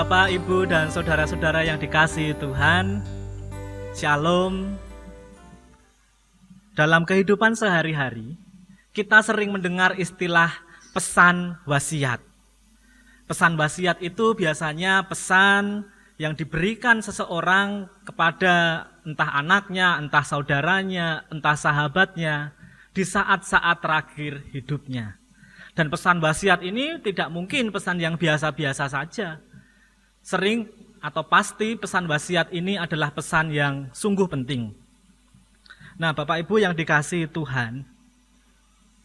Bapak, Ibu, dan saudara-saudara yang dikasihi Tuhan, Shalom. Dalam kehidupan sehari-hari, kita sering mendengar istilah pesan wasiat. Pesan wasiat itu biasanya pesan yang diberikan seseorang kepada entah anaknya, entah saudaranya, entah sahabatnya di saat-saat terakhir hidupnya. Dan pesan wasiat ini tidak mungkin pesan yang biasa-biasa saja. Sering atau pasti pesan wasiat ini adalah pesan yang sungguh penting. Nah, Bapak Ibu yang dikasihi Tuhan,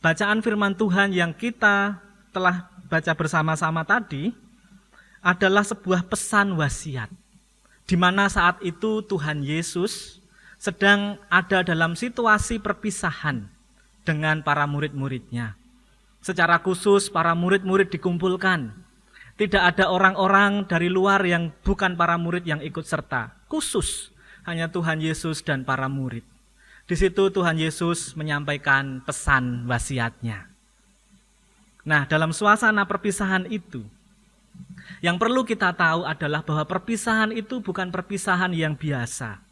bacaan firman Tuhan yang kita telah baca bersama-sama tadi adalah sebuah pesan wasiat, di mana saat itu Tuhan Yesus sedang ada dalam situasi perpisahan dengan para murid-muridnya. Secara khusus para murid-murid dikumpulkan. Tidak ada orang-orang dari luar yang bukan para murid yang ikut serta. Khusus hanya Tuhan Yesus dan para murid. Di situ Tuhan Yesus menyampaikan pesan wasiatnya. Nah, dalam suasana perpisahan itu, yang perlu kita tahu adalah bahwa perpisahan itu bukan perpisahan yang biasa.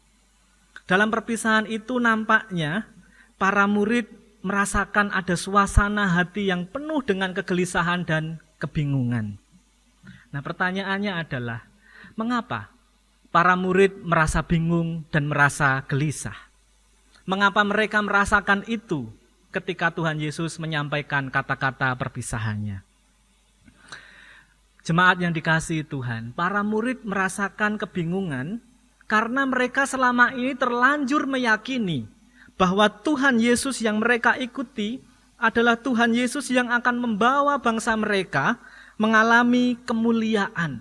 Dalam perpisahan itu nampaknya para murid merasakan ada suasana hati yang penuh dengan kegelisahan dan kebingungan. Nah, pertanyaannya adalah, mengapa para murid merasa bingung dan merasa gelisah? Mengapa mereka merasakan itu ketika Tuhan Yesus menyampaikan kata-kata perpisahannya? Jemaat yang dikasihi Tuhan, para murid merasakan kebingungan karena mereka selama ini terlanjur meyakini bahwa Tuhan Yesus yang mereka ikuti adalah Tuhan Yesus yang akan membawa bangsa mereka mengalami kemuliaan.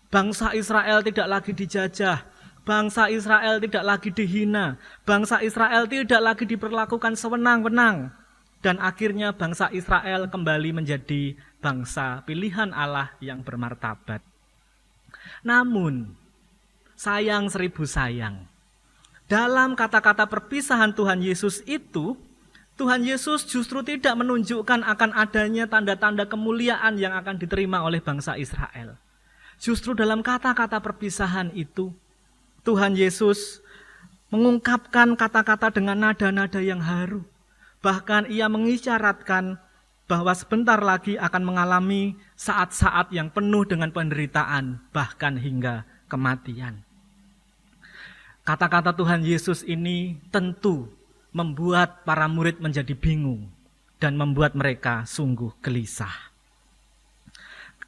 Bangsa Israel tidak lagi dijajah, bangsa Israel tidak lagi dihina, bangsa Israel tidak lagi diperlakukan sewenang-wenang, dan akhirnya bangsa Israel kembali menjadi bangsa pilihan Allah yang bermartabat. Namun, sayang seribu sayang, dalam kata-kata perpisahan Tuhan Yesus itu, Tuhan Yesus justru tidak menunjukkan akan adanya tanda-tanda kemuliaan yang akan diterima oleh bangsa Israel. Justru dalam kata-kata perpisahan itu, Tuhan Yesus mengungkapkan kata-kata dengan nada-nada yang haru. Bahkan ia mengisyaratkan bahwa sebentar lagi akan mengalami saat-saat yang penuh dengan penderitaan, bahkan hingga kematian. Kata-kata Tuhan Yesus ini tentu membuat para murid menjadi bingung dan membuat mereka sungguh gelisah.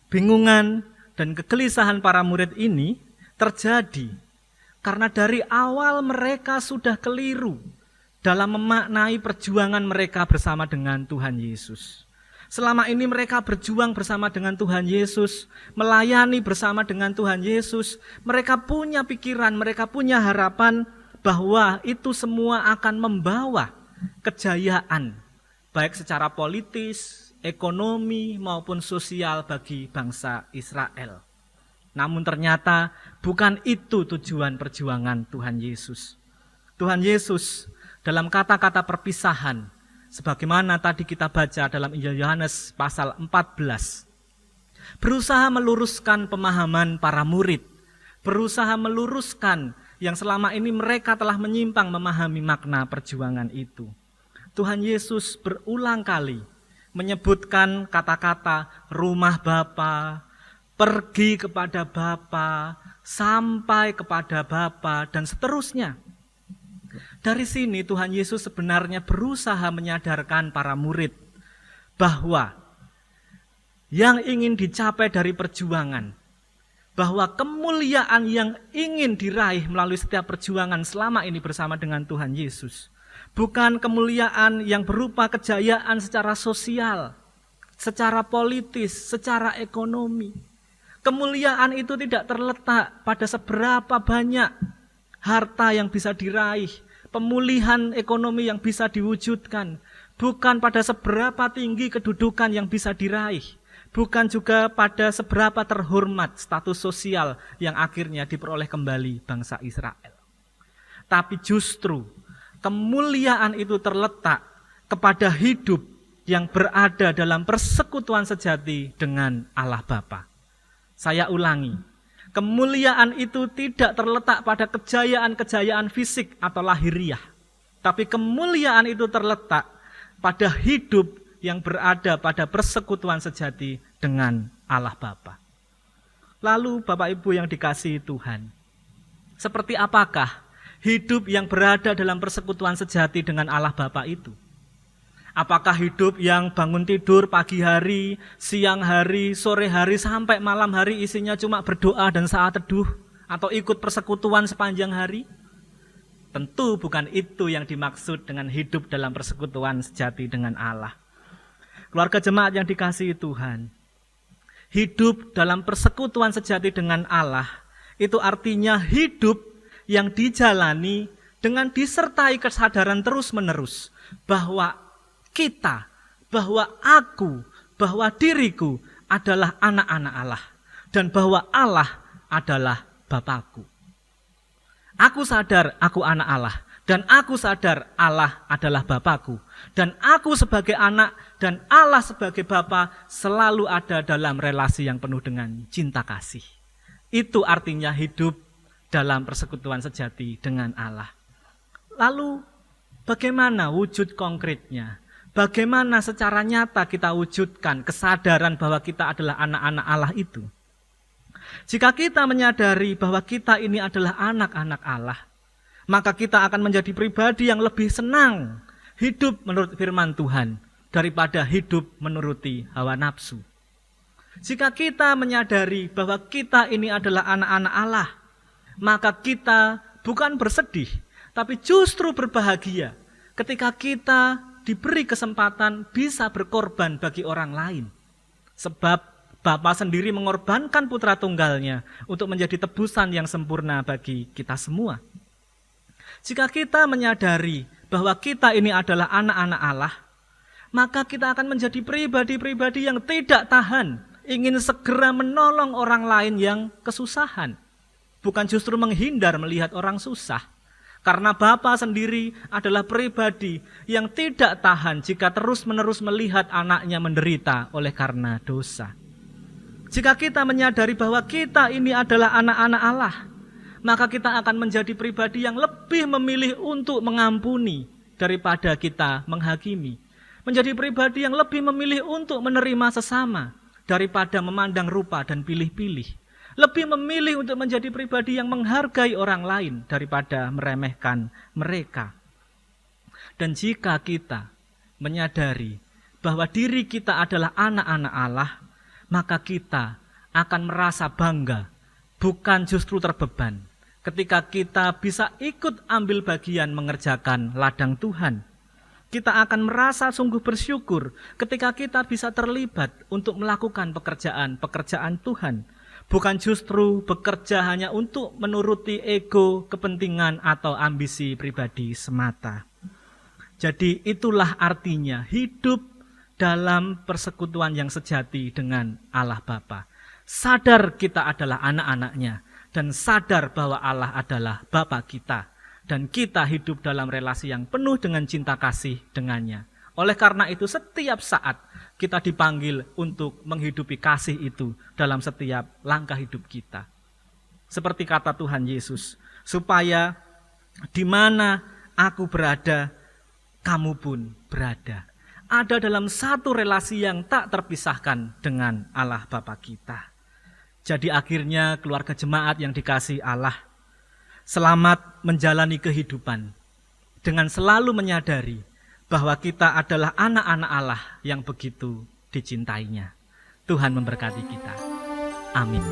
Bingungan dan kegelisahan para murid ini terjadi karena dari awal mereka sudah keliru dalam memaknai perjuangan mereka bersama dengan Tuhan Yesus. Selama ini mereka berjuang bersama dengan Tuhan Yesus, melayani bersama dengan Tuhan Yesus. Mereka punya pikiran, mereka punya harapan bahwa itu semua akan membawa kejayaan, baik secara politis, ekonomi, maupun sosial bagi bangsa Israel. Namun ternyata bukan itu tujuan perjuangan Tuhan Yesus. Tuhan Yesus dalam kata-kata perpisahan, sebagaimana tadi kita baca dalam Injil Yohanes pasal 14, berusaha meluruskan pemahaman para murid, berusaha meluruskan yang selama ini mereka telah menyimpang memahami makna perjuangan itu. Tuhan Yesus berulang kali menyebutkan kata-kata rumah Bapa, pergi kepada Bapa, sampai kepada Bapa, dan seterusnya. Dari sini Tuhan Yesus sebenarnya berusaha menyadarkan para murid bahwa yang ingin dicapai dari perjuangan, bahwa kemuliaan yang ingin diraih melalui setiap perjuangan selama ini bersama dengan Tuhan Yesus, bukan kemuliaan yang berupa kejayaan secara sosial, secara politis, secara ekonomi. Kemuliaan itu tidak terletak pada seberapa banyak harta yang bisa diraih, pemulihan ekonomi yang bisa diwujudkan, bukan pada seberapa tinggi kedudukan yang bisa diraih, bukan juga pada seberapa terhormat status sosial yang akhirnya diperoleh kembali bangsa Israel. Tapi justru kemuliaan itu terletak kepada hidup yang berada dalam persekutuan sejati dengan Allah Bapa. Saya ulangi, Kemuliaan itu tidak terletak pada kejayaan-kejayaan fisik atau lahiriah. Tapi kemuliaan itu terletak pada hidup yang berada pada persekutuan sejati dengan Allah Bapa. Lalu Bapak Ibu yang dikasihi Tuhan, seperti apakah hidup yang berada dalam persekutuan sejati dengan Allah Bapa itu? Apakah hidup yang bangun tidur pagi hari, siang hari, sore hari, sampai malam hari isinya cuma berdoa dan saat teduh? Atau ikut persekutuan sepanjang hari? Tentu bukan itu yang dimaksud dengan hidup dalam persekutuan sejati dengan Allah. Keluarga jemaat yang dikasihi Tuhan, hidup dalam persekutuan sejati dengan Allah itu artinya hidup yang dijalani dengan disertai kesadaran terus-menerus bahwa kita, bahwa aku, bahwa diriku adalah anak-anak Allah dan bahwa Allah adalah Bapakku. Aku sadar aku anak Allah dan aku sadar Allah adalah Bapakku dan aku sebagai anak dan Allah sebagai Bapa selalu ada dalam relasi yang penuh dengan cinta kasih. Itu artinya hidup dalam persekutuan sejati dengan Allah. Lalu bagaimana wujud konkretnya? Bagaimana secara nyata kita wujudkan kesadaran bahwa kita adalah anak-anak Allah itu? Jika kita menyadari bahwa kita ini adalah anak-anak Allah, maka kita akan menjadi pribadi yang lebih senang hidup menurut firman Tuhan daripada hidup menuruti hawa nafsu. Jika kita menyadari bahwa kita ini adalah anak-anak Allah, maka kita bukan bersedih, tapi justru berbahagia ketika kita diberi kesempatan bisa berkorban bagi orang lain. Sebab Bapa sendiri mengorbankan putra tunggalnya untuk menjadi tebusan yang sempurna bagi kita semua. Jika kita menyadari bahwa kita ini adalah anak-anak Allah, maka kita akan menjadi pribadi-pribadi yang tidak tahan, ingin segera menolong orang lain yang kesusahan. Bukan justru menghindar melihat orang susah. Karena Bapa sendiri adalah pribadi yang tidak tahan jika terus-menerus melihat anaknya menderita oleh karena dosa. Jika kita menyadari bahwa kita ini adalah anak-anak Allah, maka kita akan menjadi pribadi yang lebih memilih untuk mengampuni daripada kita menghakimi. Menjadi pribadi yang lebih memilih untuk menerima sesama daripada memandang rupa dan pilih-pilih. Lebih memilih untuk menjadi pribadi yang menghargai orang lain daripada meremehkan mereka. Dan jika kita menyadari bahwa diri kita adalah anak-anak Allah, maka kita akan merasa bangga, bukan justru terbeban, ketika kita bisa ikut ambil bagian mengerjakan ladang Tuhan. Kita akan merasa sungguh bersyukur ketika kita bisa terlibat untuk melakukan pekerjaan Tuhan. Bukan justru bekerja hanya untuk menuruti ego, kepentingan, atau ambisi pribadi semata. Jadi itulah artinya hidup dalam persekutuan yang sejati dengan Allah Bapa. Sadar kita adalah anak-anaknya dan sadar bahwa Allah adalah Bapa kita. Dan kita hidup dalam relasi yang penuh dengan cinta kasih dengannya. Oleh karena itu setiap saat kita dipanggil untuk menghidupi kasih itu dalam setiap langkah hidup kita. Seperti kata Tuhan Yesus, supaya di mana aku berada, kamu pun berada. Ada dalam satu relasi yang tak terpisahkan dengan Allah Bapa kita. Jadi akhirnya keluarga jemaat yang dikasihi Allah, selamat menjalani kehidupan dengan selalu menyadari bahwa kita adalah anak-anak Allah yang begitu dicintainya. Tuhan memberkati kita. Amin.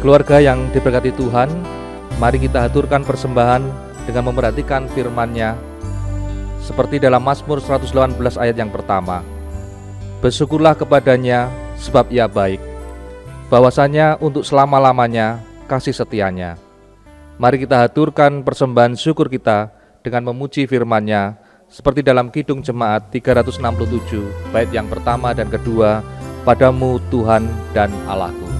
Keluarga yang diberkati Tuhan, mari kita haturkan persembahan dengan memperhatikan firman-Nya seperti dalam Mazmur 118 ayat yang pertama. Bersyukurlah kepadanya sebab Ia baik, bahwasanya untuk selama-lamanya kasih setianya. Mari kita haturkan persembahan syukur kita dengan memuji firman-Nya seperti dalam Kidung Jemaat 367 bait yang pertama dan kedua, Padamu Tuhan dan Allahku.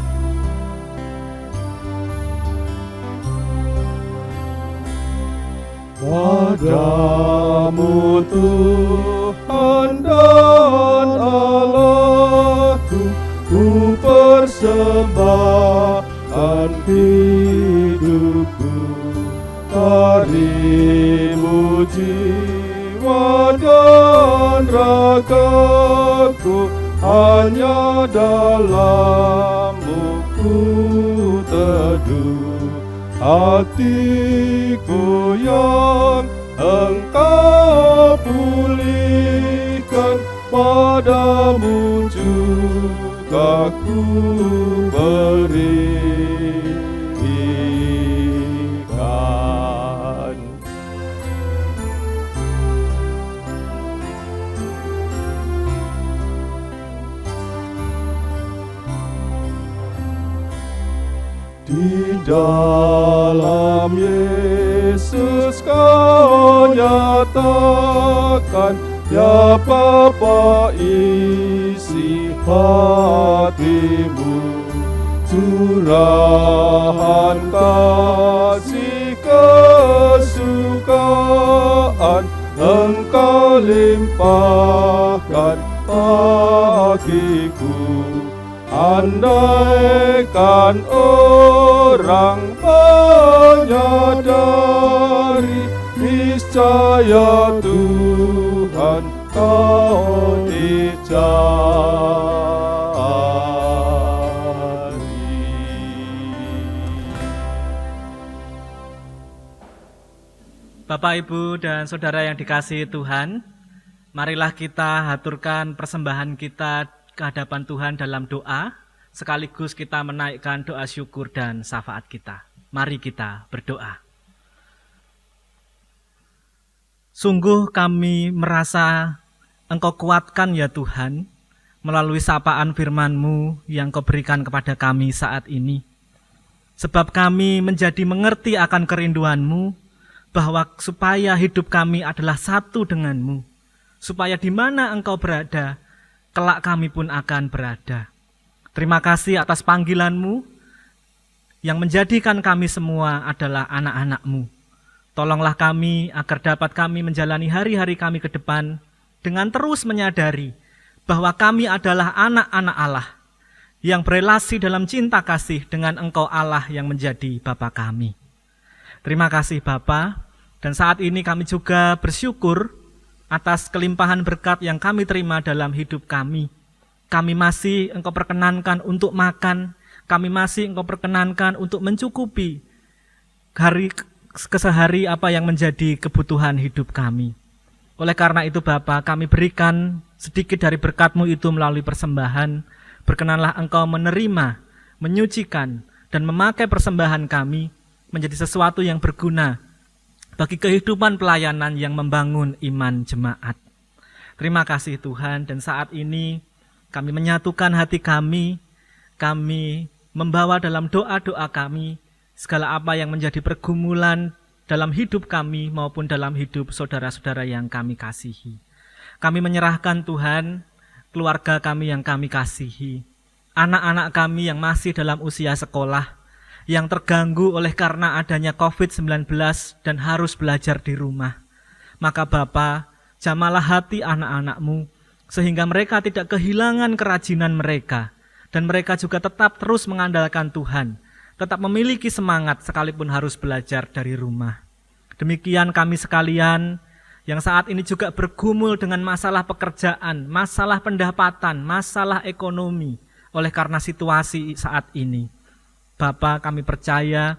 Padamu Tuhan dan Allahku, ku persembahkan hidupku. Darimu jiwa dan ragaku, hanya dalam-Mu ku teduh. Hatiku yang Engkau pulihkan, padamu juga ku berikan. Di dalam Yesus Kau nyatakan, ya Bapa, isi hatimu, curahan kasih kesukaan Engkau limpahkan bagiku. Andaikan orang menyadari, niscaya Tuhan Kau dicari. Bapak, Ibu, dan Saudara yang dikasihi Tuhan, marilah kita haturkan persembahan kita ke hadapan Tuhan dalam doa, sekaligus kita menaikkan doa syukur dan syafaat kita. Mari kita berdoa. Sungguh kami merasa Engkau kuatkan ya Tuhan, melalui sapaan firman-Mu yang Kau berikan kepada kami saat ini. Sebab kami menjadi mengerti akan kerinduan-Mu, bahwa supaya hidup kami adalah satu dengan-Mu, supaya di mana Engkau berada, kelak kami pun akan berada. Terima kasih atas panggilan-Mu yang menjadikan kami semua adalah anak-anak-Mu. Tolonglah kami agar dapat kami menjalani hari-hari kami ke depan dengan terus menyadari bahwa kami adalah anak-anak Allah yang berelasi dalam cinta kasih dengan Engkau Allah yang menjadi Bapa kami. Terima kasih Bapa, dan saat ini kami juga bersyukur atas kelimpahan berkat yang kami terima dalam hidup kami. Kami masih Engkau perkenankan untuk makan, kami masih Engkau perkenankan untuk mencukupi hari kesehari apa yang menjadi kebutuhan hidup kami. Oleh karena itu Bapa, kami berikan sedikit dari berkat-Mu itu melalui persembahan. Berkenanlah Engkau menerima, menyucikan, dan memakai persembahan kami menjadi sesuatu yang berguna bagi kehidupan pelayanan yang membangun iman jemaat. Terima kasih Tuhan, dan saat ini kami menyatukan hati kami membawa dalam doa-doa kami segala apa yang menjadi pergumulan dalam hidup kami maupun dalam hidup saudara-saudara yang kami kasihi. Kami menyerahkan Tuhan keluarga kami yang kami kasihi, anak-anak kami yang masih dalam usia sekolah, yang terganggu oleh karena adanya COVID-19 dan harus belajar di rumah. Maka Bapa, jamalah hati anak-anak-Mu, sehingga mereka tidak kehilangan kerajinan mereka, dan mereka juga tetap terus mengandalkan Tuhan, tetap memiliki semangat sekalipun harus belajar dari rumah. Demikian kami sekalian, yang saat ini juga bergumul dengan masalah pekerjaan, masalah pendapatan, masalah ekonomi, oleh karena situasi saat ini. Bapa, kami percaya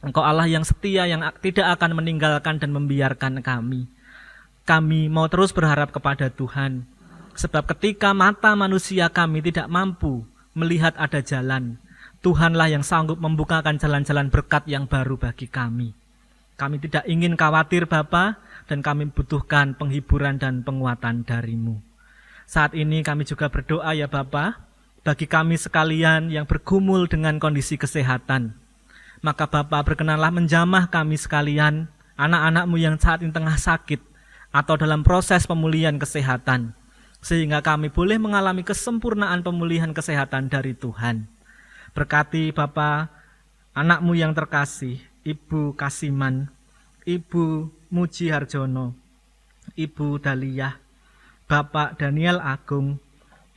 Engkau Allah yang setia, yang tidak akan meninggalkan dan membiarkan kami. Kami mau terus berharap kepada Tuhan, sebab ketika mata manusia kami tidak mampu melihat ada jalan, Tuhanlah yang sanggup membukakan jalan-jalan berkat yang baru bagi kami. Kami tidak ingin khawatir Bapa, dan kami butuhkan penghiburan dan penguatan dari-Mu. Saat ini kami juga berdoa ya Bapa, bagi kami sekalian yang bergumul dengan kondisi kesehatan. Maka Bapa berkenanlah menjamah kami sekalian, anak-anak-Mu yang saat ini tengah sakit, atau dalam proses pemulihan kesehatan, sehingga kami boleh mengalami kesempurnaan pemulihan kesehatan dari Tuhan. Berkati Bapa, anak-Mu yang terkasih, Ibu Kasiman, Ibu Muji Harjono, Ibu Daliah, Bapak Daniel Agung,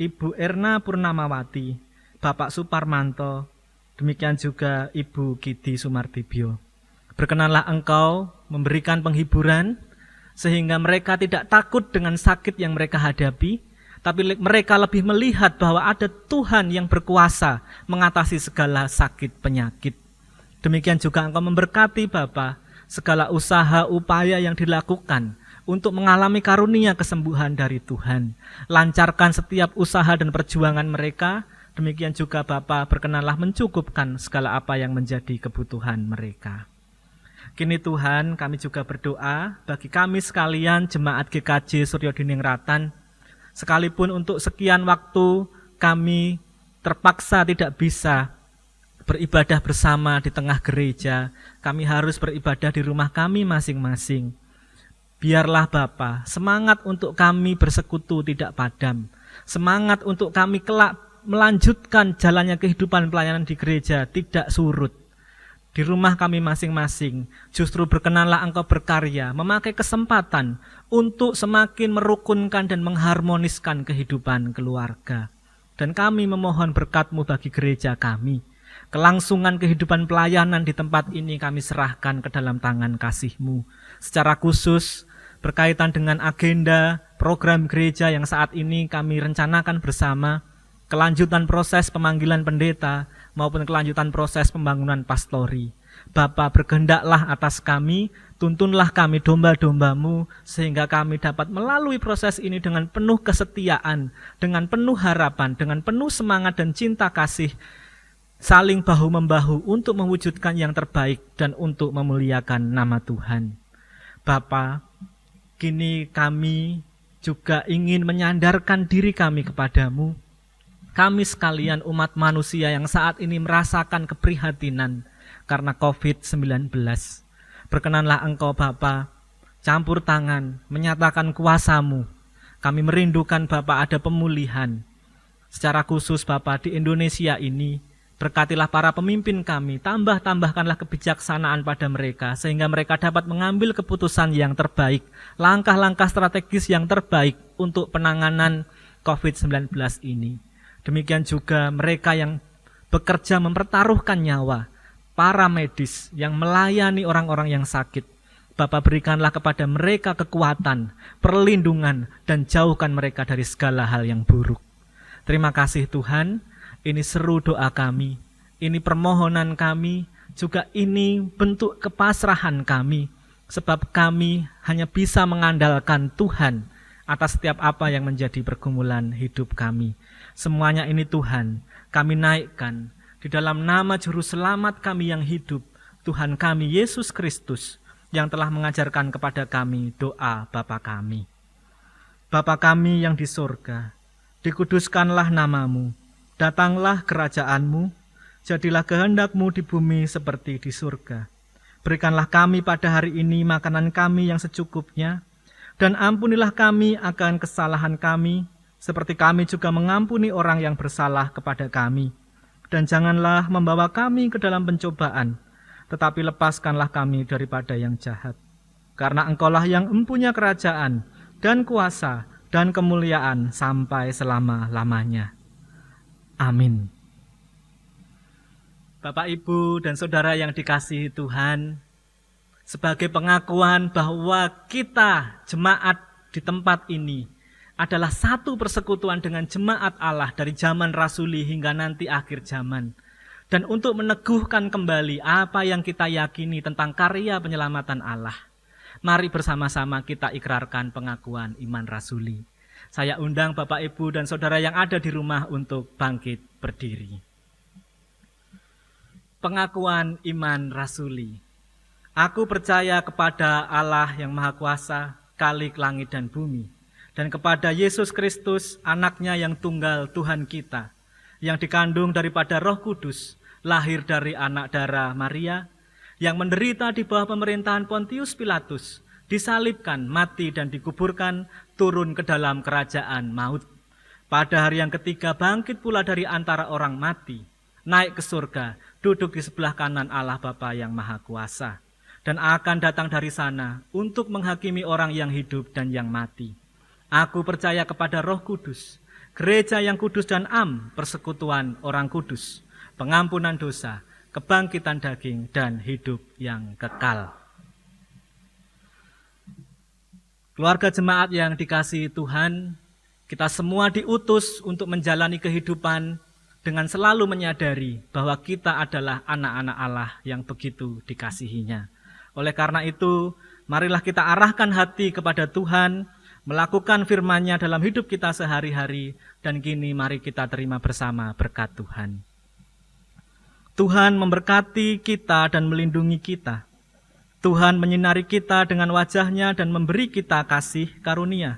Ibu Erna Purnamawati, Bapak Suparmanto, demikian juga Ibu Gidi Sumardibyo. Berkenanlah Engkau memberikan penghiburan, sehingga mereka tidak takut dengan sakit yang mereka hadapi, tapi mereka lebih melihat bahwa ada Tuhan yang berkuasa mengatasi segala sakit penyakit. Demikian juga Engkau memberkati Bapa segala usaha upaya yang dilakukan untuk mengalami karunia kesembuhan dari Tuhan. Lancarkan setiap usaha dan perjuangan mereka. Demikian juga Bapa berkenanlah mencukupkan segala apa yang menjadi kebutuhan mereka. Kini Tuhan, kami juga berdoa bagi kami sekalian jemaat GKJ Suryo Diningratan. Sekalipun untuk sekian waktu kami terpaksa tidak bisa beribadah bersama di tengah gereja, kami harus beribadah di rumah kami masing-masing. Biarlah Bapa, semangat untuk kami bersekutu tidak padam. Semangat untuk kami kelak melanjutkan jalannya kehidupan pelayanan di gereja tidak surut. Di rumah kami masing-masing, justru berkenanlah Engkau berkarya, memakai kesempatan untuk semakin merukunkan dan mengharmoniskan kehidupan keluarga. Dan kami memohon berkat-Mu bagi gereja kami. Kelangsungan kehidupan pelayanan di tempat ini kami serahkan ke dalam tangan kasih-Mu. Secara khusus, berkaitan dengan agenda program gereja yang saat ini kami rencanakan bersama, kelanjutan proses pemanggilan pendeta, maupun kelanjutan proses pembangunan pastori. Bapa berkehendaklah atas kami, tuntunlah kami domba-domba-Mu, sehingga kami dapat melalui proses ini dengan penuh kesetiaan, dengan penuh harapan, dengan penuh semangat dan cinta kasih, saling bahu-membahu untuk mewujudkan yang terbaik dan untuk memuliakan nama Tuhan. Bapa, kini kami juga ingin menyandarkan diri kami kepadamu. Kami sekalian umat manusia yang saat ini merasakan keprihatinan karena COVID-19. Berkenanlah Engkau Bapa, campur tangan, menyatakan kuasa-Mu. Kami merindukan Bapa ada pemulihan. Secara khusus Bapa di Indonesia ini, berkatilah para pemimpin kami, tambahkanlah kebijaksanaan pada mereka, sehingga mereka dapat mengambil keputusan yang terbaik, langkah-langkah strategis yang terbaik untuk penanganan COVID-19 ini. Demikian juga mereka yang bekerja mempertaruhkan nyawa, para medis yang melayani orang-orang yang sakit. Bapa berikanlah kepada mereka kekuatan, perlindungan, dan jauhkan mereka dari segala hal yang buruk. Terima kasih Tuhan, ini seru doa kami, ini permohonan kami, juga ini bentuk kepasrahan kami, sebab kami hanya bisa mengandalkan Tuhan atas setiap apa yang menjadi pergumulan hidup kami. Semuanya ini Tuhan, kami naikkan di dalam nama Juru Selamat kami yang hidup, Tuhan kami Yesus Kristus, yang telah mengajarkan kepada kami doa Bapa kami. Bapa kami yang di surga, dikuduskanlah nama-Mu, datanglah kerajaan-Mu, jadilah kehendak-Mu di bumi seperti di surga. Berikanlah kami pada hari ini makanan kami yang secukupnya, dan ampunilah kami akan kesalahan kami, seperti kami juga mengampuni orang yang bersalah kepada kami. Dan janganlah membawa kami ke dalam pencobaan, tetapi lepaskanlah kami daripada yang jahat. Karena Engkaulah yang mempunyai kerajaan, dan kuasa, dan kemuliaan sampai selama-lamanya. Amin. Bapak, Ibu, dan Saudara yang dikasihi Tuhan, sebagai pengakuan bahwa kita, jemaat di tempat ini, adalah satu persekutuan dengan jemaat Allah dari zaman rasuli hingga nanti akhir zaman. Dan untuk meneguhkan kembali apa yang kita yakini tentang karya penyelamatan Allah, mari bersama-sama kita ikrarkan pengakuan iman rasuli. Saya undang Bapak, Ibu, dan Saudara yang ada di rumah untuk bangkit berdiri. Pengakuan iman rasuli. Aku percaya kepada Allah yang Maha Kuasa, Khalik langit dan bumi, dan kepada Yesus Kristus, anaknya yang tunggal Tuhan kita, yang dikandung daripada Roh Kudus, lahir dari anak darah Maria, yang menderita di bawah pemerintahan Pontius Pilatus, disalibkan, mati dan dikuburkan, turun ke dalam kerajaan maut. Pada hari yang ketiga bangkit pula dari antara orang mati, naik ke surga, duduk di sebelah kanan Allah Bapa yang Maha Kuasa, dan akan datang dari sana untuk menghakimi orang yang hidup dan yang mati. Aku percaya kepada Roh Kudus, gereja yang kudus dan persekutuan orang kudus, pengampunan dosa, kebangkitan daging, dan hidup yang kekal. Keluarga jemaat yang dikasihi Tuhan, kita semua diutus untuk menjalani kehidupan dengan selalu menyadari bahwa kita adalah anak-anak Allah yang begitu dikasihinya. Oleh karena itu, marilah kita arahkan hati kepada Tuhan, melakukan firman-Nya dalam hidup kita sehari-hari, dan kini mari kita terima bersama berkat Tuhan. Tuhan memberkati kita dan melindungi kita. Tuhan menyinari kita dengan wajah-Nya dan memberi kita kasih karunia.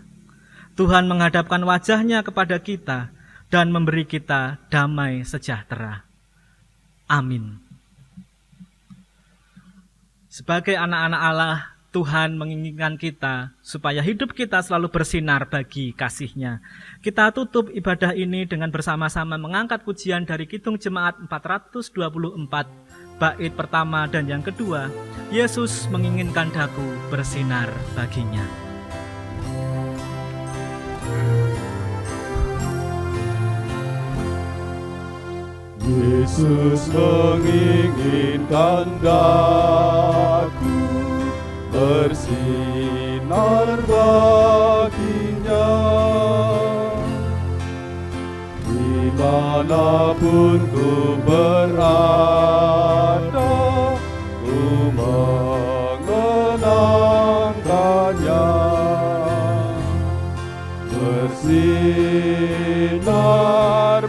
Tuhan menghadapkan wajah-Nya kepada kita dan memberi kita damai sejahtera. Amin. Sebagai anak-anak Allah, Tuhan menginginkan kita supaya hidup kita selalu bersinar bagi kasih-Nya. Kita tutup ibadah ini dengan bersama-sama mengangkat pujian dari Kidung Jemaat 424, bait pertama dan yang kedua, Yesus menginginkan daku bersinar baginya. Yesus menginginkan daku bersinar baginya, dimanapun ku berada, ku mengenangkannya. Bersinar,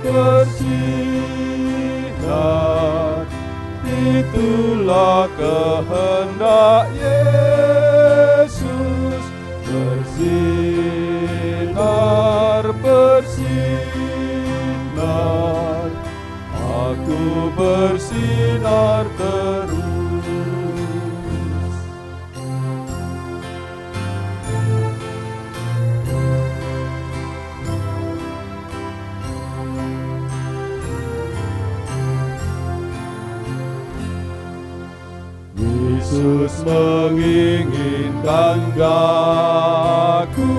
bersinar, itulah kehendak Yesus. Bersinar, bersinar, aku bersinar terus. Yesus menginginkan daku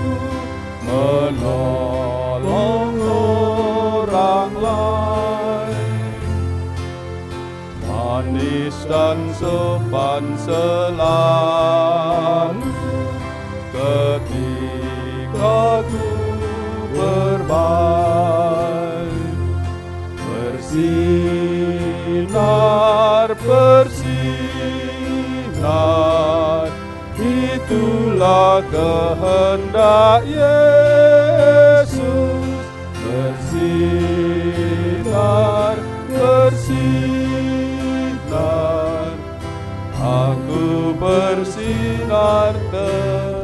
menolong orang lain, manis dan sopan selalu ketika ku berbaik. Bersinar, bersinar, itulah kehendak Yesus. Bersinar, bersinar, aku bersinar terus.